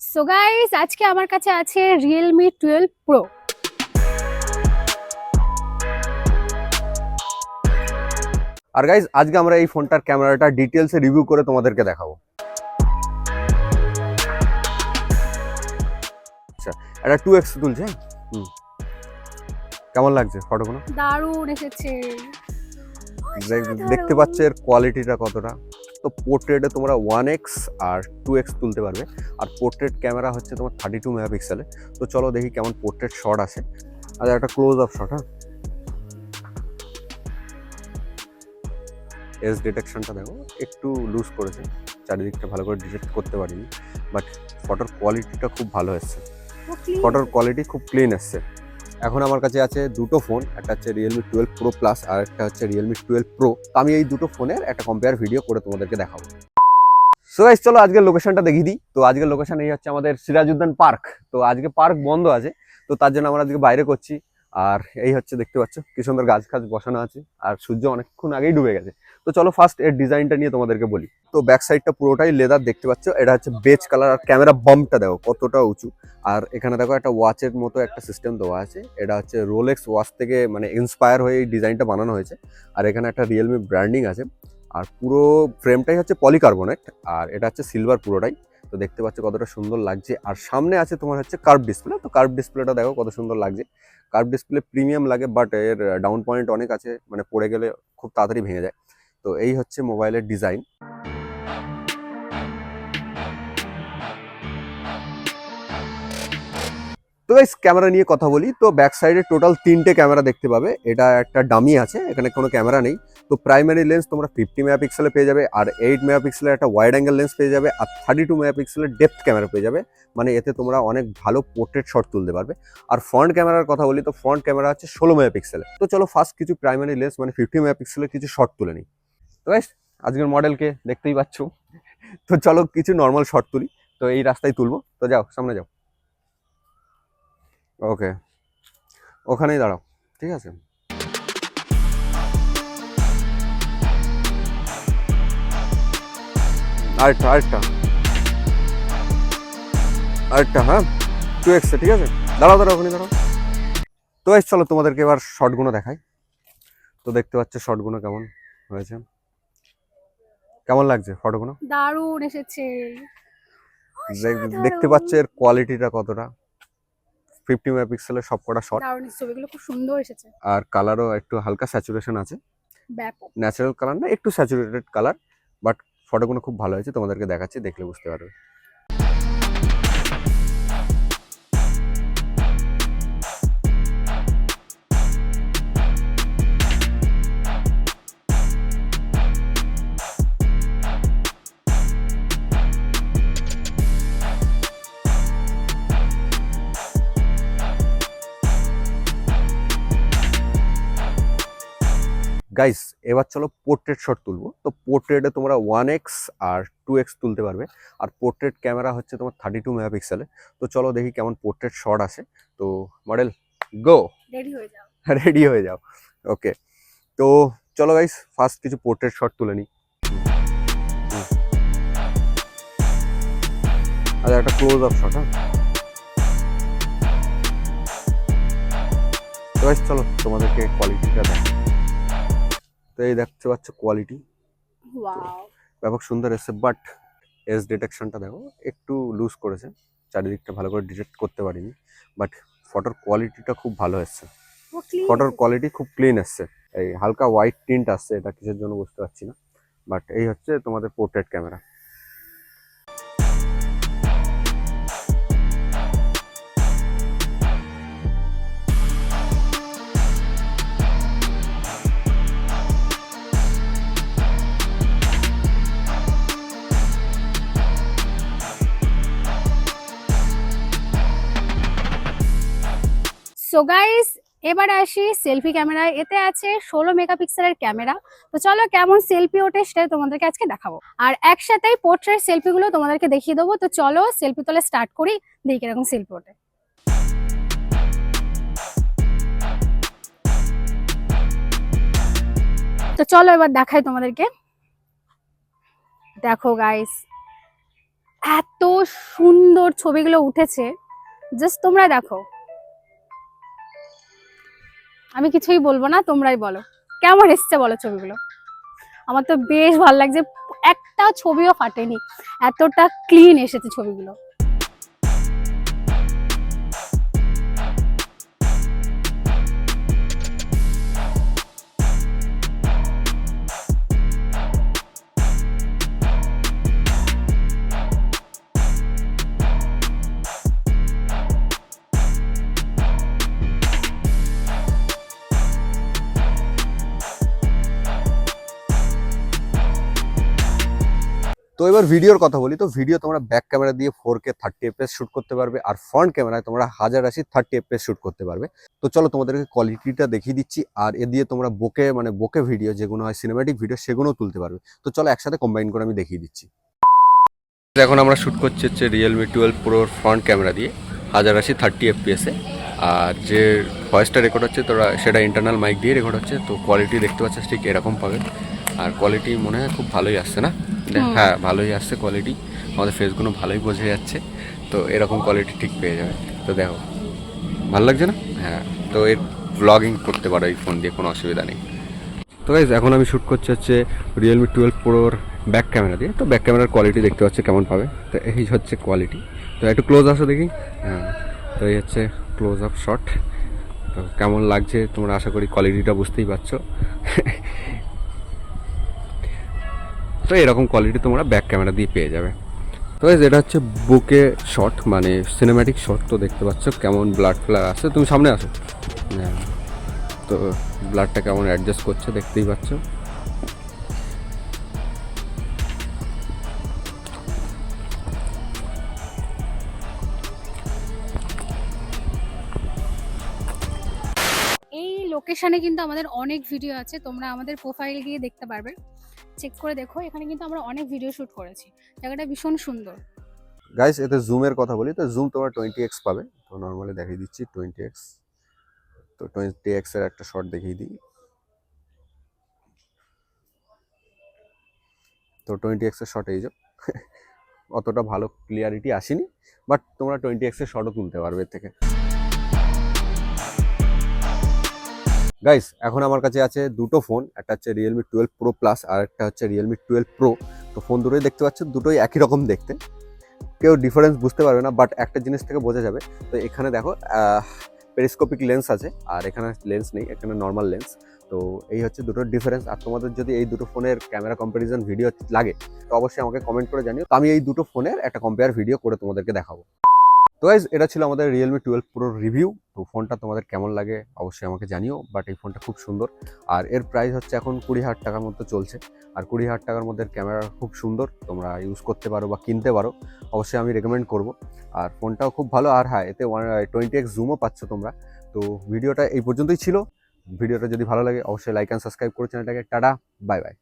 So guys, আজকে আমার কাছে আছে Realme 12 Pro। আর গাইজ আজকে আমরা এই ফোনটার ক্যামেরাটা ডিটেলসে রিভিউ করে তোমাদেরকে দেখাবো। আচ্ছা, এটা 2x তুলছে। হুম, কেমন লাগছে ফটোগুলো? দারুণ এসেছে। দেখতে পাচ্ছ এর কোয়ালিটিটা কতটা। তো পোর্ট্রেটে তোমরা 1x আর 2x তুলতে পারবে। আর পোর্ট্রেট ক্যামেরা হচ্ছে তোমার 32 মেগাপিক্সেলে। তো চলো দেখি কেমন পোর্ট্রেট শট আসে। আর একটা ক্লোজ আপ শট। হ্যাঁ, এজ ডিটেকশনটা দেখো, একটু লুজ করেছে, চারিদিকটা ভালো করে ডিটেক্ট করতে পারিনি, বাট ফটোর কোয়ালিটিটা খুব ভালো এসছে। ফটোর কোয়ালিটি খুব ক্লিন এসছে। এখন আমার কাছে আছে দুটো ফোন, একটা হচ্ছে Realme 12 Pro Plus আর একটা হচ্ছে Realme 12 Pro। তো আমি এই দুটো ফোনের একটা কম্পেয়ার ভিডিও করে তোমাদেরকে দেখাবো। সো গাইস, চলো আজকের লোকেশনটা দেখিয়ে দিই। তো আজকের লোকেশন এই হচ্ছে আমাদের সিরাজউদ্দৌলা পার্ক। তো আজকে পার্ক বন্ধ আছে, তো তার জন্য আমরা আজকে বাইরে করছি। আর এই হচ্ছে দেখতে পাচ্ছ কি সুন্দর গাছ খাছ বসানো আছে, আর সূর্য অনেকক্ষণ আগেই ডুবে গেছে। তো চলো ফার্স্ট এর ডিজাইনটা নিয়ে তোমাদেরকে বলি। তো ব্যাক সাইডটা পুরোটাই লেদার দেখতে পাচ্ছ, এটা হচ্ছে বেজ কালার। আর ক্যামেরা বাম্পটা দেখো কতটা উঁচু। আর এখানে দেখো একটা ওয়াচের মতো একটা সিস্টেম দেওয়া আছে, এটা হচ্ছে রোলেক্স ওয়াচ থেকে মানে ইন্সপায়ার হয়ে এই ডিজাইনটা বানানো হয়েছে। আর এখানে একটা রিয়েলমি ব্র্যান্ডিং আছে। আর পুরো ফ্রেমটাই হচ্ছে পলিকার্বনেট, আর এটা হচ্ছে সিলভার পুরোটাই। তো দেখতে পাচ্ছ কতটা সুন্দর লাগছে। আর সামনে আছে তোমার হচ্ছে কার্ভ ডিসপ্লে। তো কার্ভ ডিসপ্লেটা দেখো কত সুন্দর লাগছে। কার্ভ ডিসপ্লে প্রিমিয়াম লাগে, বাট এর ডাউন পয়েন্ট অনেক আছে, মানে পড়ে গেলে খুব তাড়াতাড়ি ভেঙে যায়। তো এই হচ্ছে মোবাইলের ডিজাইন। তো গাইস, ক্যামেরা নিয়ে কথা বলি। তো ব্যাক সাইডে টোটাল 3টে ক্যামেরা দেখতে পাবে। এটা একটা ডামি আছে, এখানে কোনো ক্যামেরা নেই। তো প্রাইমারি লেন্স তোমরা 50 মেগাপিক্সেলে পেয়ে যাবে, আর 8 মেগাপিক্সেলের একটা ওয়াইড অ্যাঙ্গেল লেন্স পেয়ে যাবে, আর 32 মেগাপিক্সেলের ডেপথ ক্যামেরা পেয়ে যাবে। মানে এতে তোমরা অনেক ভালো পোর্ট্রেট শট তুলতে পারবে। আর ফ্রন্ট ক্যামেরার কথা বলি, তো ফ্রন্ট ক্যামেরা হচ্ছে 16 মেগাপিক্সেলে। তো চলো ফার্স্ট কিছু প্রাইমারি লেন্স মানে 50 মেগাপিক্সেলের কিছু শট তুলে নিই। তো গাইস, আজকের মডেলকে দেখতেই পাচ্ছ। তো চলো কিছু নর্মাল শট তুলি। তো এই রাস্তায় তুলবো, তো যাও সামনে যাও। ওকে, ওখানেই দাঁড়াও, ঠিক আছে। আরেকটা আরেকটা আরেকটা, হ্যাঁ 2x, ঠিক আছে। দাঁড়াও দাঁড়াও, ওখানে দাঁড়াও। তো এই চলো তোমাদেরকে এবার শর্টগুলো দেখাই। তো দেখতে পাচ্ছ শর্টগুলো কেমন হয়েছে, কেমন লাগছে ফটোগুলো? দারুণ এসেছে। দেখতে পাচ্ছ এর কোয়ালিটিটা কতটা। 50 মেগাপিক্সেলের সবকটা শট। দারুণ এসেছে, ছবিগুলো খুব সুন্দর এসেছে। আর কালারও একটু হালকা স্যাচুরেশন আছে, ব্যাপক। ন্যাচারাল কালার না, একটু স্যাচুরেটেড কালার। বাট ফটোগুলো খুব ভালো হয়েছে, তোমাদেরকে দেখাচ্ছি, দেখলে বুঝতে পারবে। গাইস, এবার চলো পোর্ট্রেট শট তুলবো। তো পোর্ট্রেটে তোমরা 1x আর 2x তুলতে পারবে। আর পোর্ট্রেট ক্যামেরা হচ্ছে তোমার 32 মেগাপিক্সেলে। তো চলো দেখি কেমন পোর্ট্রেট শট আসে। তো মডেল গো, রেডি হয়ে যাও। রেডি হয়ে যাও। ওকে, তো চলো গাইস ফার্স্ট কিছু পোর্ট্রেট শট তুলে নিই। আর একটা ক্লোজ আপ শট। হ্যাঁ, তো গাইস চলো তোমাদেরকে কোয়ালিটিটা দেখ। তো এই দেখতে পাচ্ছ কোয়ালিটি ওয়াও, ব্যাপক সুন্দর এসছে, বাট এজ ডিটেকশনটা দেখো একটু লুজ করেছে, চারিদিকটা ভালো করে ডিটেক্ট করতে পারিনি, বাট ফটোর কোয়ালিটিটা খুব ভালো এসছে। ফটোর কোয়ালিটি খুব ক্লিন এসছে। এই হালকা হোয়াইট টিন্ট আসছে, এটা কিসের জন্য বুঝতে পারছি না, বাট এই হচ্ছে তোমাদের পোর্ট্রেট ক্যামেরা। সো গাইস, এবার আসি সেলফি ক্যামেরায়। এতে আছে 16 মেগাপিক্সেলের ক্যামেরা। তো চলো কেমন সেলফি ওঠে সেটা তোমাদেরকে আজকে দেখাবো। আর একসাথেই পোর্ট্রেট সেলফি গুলো তোমাদেরকে দেখিয়ে দেবো। তো চলো সেলফি তোলা স্টার্ট করি, দেখি কিরকম সেলফি ওঠে। তো চলো এবার দেখাই তোমাদেরকে। দেখো গাইস, এত সুন্দর ছবিগুলো উঠেছে, জাস্ট তোমরা দেখো। আমি কিছুই বলবো না, তোমরাই বলো কেমন এসছে বলো ছবিগুলো। আমার তো বেশ ভালো লাগছে, একটা ছবিও ফাটেনি, এতটা ক্লিন এসেছে ছবিগুলো। তো এবার ভিডিওর কথা বলি, তো ভিডিও তোমরা ব্যাক ক্যামেরা দিয়ে 4K 30 fps শুট করতে পারবে, আর ফ্রন্ট ক্যামেরায় তোমরা 1080 30 fps শুট করতে পারবে। তো চলো তোমাদেরকে কোয়ালিটিটা দেখিয়ে দিচ্ছি, আর এ দিয়ে তোমরা বোকে ভিডিও যেগুলো হয় সিনেম্যাটিক ভিডিও সেগুলোও তুলতে পারবে। তো চলো একসাথে কম্বাইন করে আমি দেখিয়ে দিচ্ছি। এখন আমরা শুট করছি হচ্ছে Realme 12 Proর ফ্রন্ট ক্যামেরা দিয়ে 1080 30 fps এ, আর যে ভয়েসটা রেকর্ড হচ্ছে তোরা সেটা ইন্টারনাল মাইক দিয়ে রেকর্ড হচ্ছে। তো কোয়ালিটি দেখতে পাচ্ছিস ঠিক এরকম পাবে, আর কোয়ালিটি মনে হয় খুব ভালোই আসছে না? হ্যাঁ ভালোই আসছে কোয়ালিটি, আমাদের ফেসগুলো ভালোই বোঝা যাচ্ছে। তো এরকম কোয়ালিটি ঠিক পেয়ে যাবে। তো দেখো ভালো লাগছে না? হ্যাঁ, তো এর ব্লগিং করতে পারো এই ফোন দিয়ে, কোনো অসুবিধা নেই। তো গাইজ এখন আমি শ্যুট করছি হচ্ছে Realme 12 Proর ব্যাক ক্যামেরা দিয়ে। তো ব্যাক ক্যামেরার কোয়ালিটি দেখতে পাচ্ছ কেমন পাবে। তো এই হচ্ছে কোয়ালিটি। তো একটু ক্লোজ আসো দেখি। হ্যাঁ, তো এই হচ্ছে ক্লোজ আপ শট। তো কেমন লাগছে তোমরা আশা করি কোয়ালিটিটা বুঝতেই পারছো। তো এরকম কোয়ালিটি তোমরা ব্যাক ক্যামেরা দিয়ে পেয়ে যাবে। তো গাইজ এটা হচ্ছে বুকে শট, মানে সিনেম্যাটিক শট। তো দেখতে পাচ্ছ কেমন ব্লাড ফ্লার আসছে, তুমি সামনে আসো। হ্যাঁ, তো ব্লাডটা কেমন অ্যাডজাস্ট করছে দেখতেই পাচ্ছ। এই লোকেশনে কিন্তু আমাদের অনেক ভিডিও আছে, তোমরা আমাদের প্রোফাইল গিয়ে দেখতে পারবে, চেক করে দেখো। এখানে কিন্তু আমরা অনেক ভিডিও শুট করেছি, জায়গাটা ভীষণ সুন্দর। গাইস এতে জুমের কথা বলি, তো জুম তোমার 20x পাবে। তো নর্মালি দেখিয়ে দিচ্ছি 20x। তো 20x এর একটা শট দেখিয়ে দিই। তো 20x এর শট এই যে অতটা ভালো ক্লিয়ারিটি আসেনি, বাট তোমরা 20x এর শটও তুলতে পারবে এর থেকে। গাইস এখন আমার কাছে আছে দুটো ফোন, একটা হচ্ছে Realme 12 Pro Plus আর একটা হচ্ছে Realme 12 Pro। তো ফোন দুটোই দেখতে পাচ্ছ, দুটোই একই রকম দেখতে, কেউ ডিফারেন্স বুঝতে পারবে না, বাট একটা জিনিস থেকে বোঝা যাবে। তো এখানে দেখো পেরিস্কোপিক লেন্স আছে, আর এখানে লেন্স নেই, এখানে নর্মাল লেন্স। তো এই হচ্ছে দুটোর ডিফারেন্স। আর তোমাদের যদি এই দুটো ফোনের ক্যামেরা কম্প্যারিজন ভিডিও লাগে তো অবশ্যই আমাকে কমেন্ট করে জানিও, তো আমি এই দুটো ফোনের একটা কম্পেয়ার ভিডিও করে তোমাদেরকে দেখাবো। তো গাইজ এটা ছিল আমাদের Realme 12 Pro রিভিউ। তো ফোনটা তোমাদের কেমন লাগে অবশ্যই আমাকে জানিও, বাট এই ফোনটা খুব সুন্দর। আর এর প্রাইস হচ্ছে এখন 20,000 টাকার মতো চলছে, আর 20,000 টাকার মধ্যে ক্যামেরা খুব সুন্দর, তোমরা ইউজ করতে পারো বা কিনতে পারো, অবশ্যই আমি রেকমেন্ড করব। আর ফোনটাও খুব ভালো, আর হ্যাঁ এতে 20x জুমও পাচ্ছ তোমরা। তো ভিডিওটা এই পর্যন্তই ছিল। ভিডিওটা যদি ভালো লাগে অবশ্যই লাইক অ্যান্ড সাবস্ক্রাইব করে চ্যানেলটাকে। Tata, bye bye.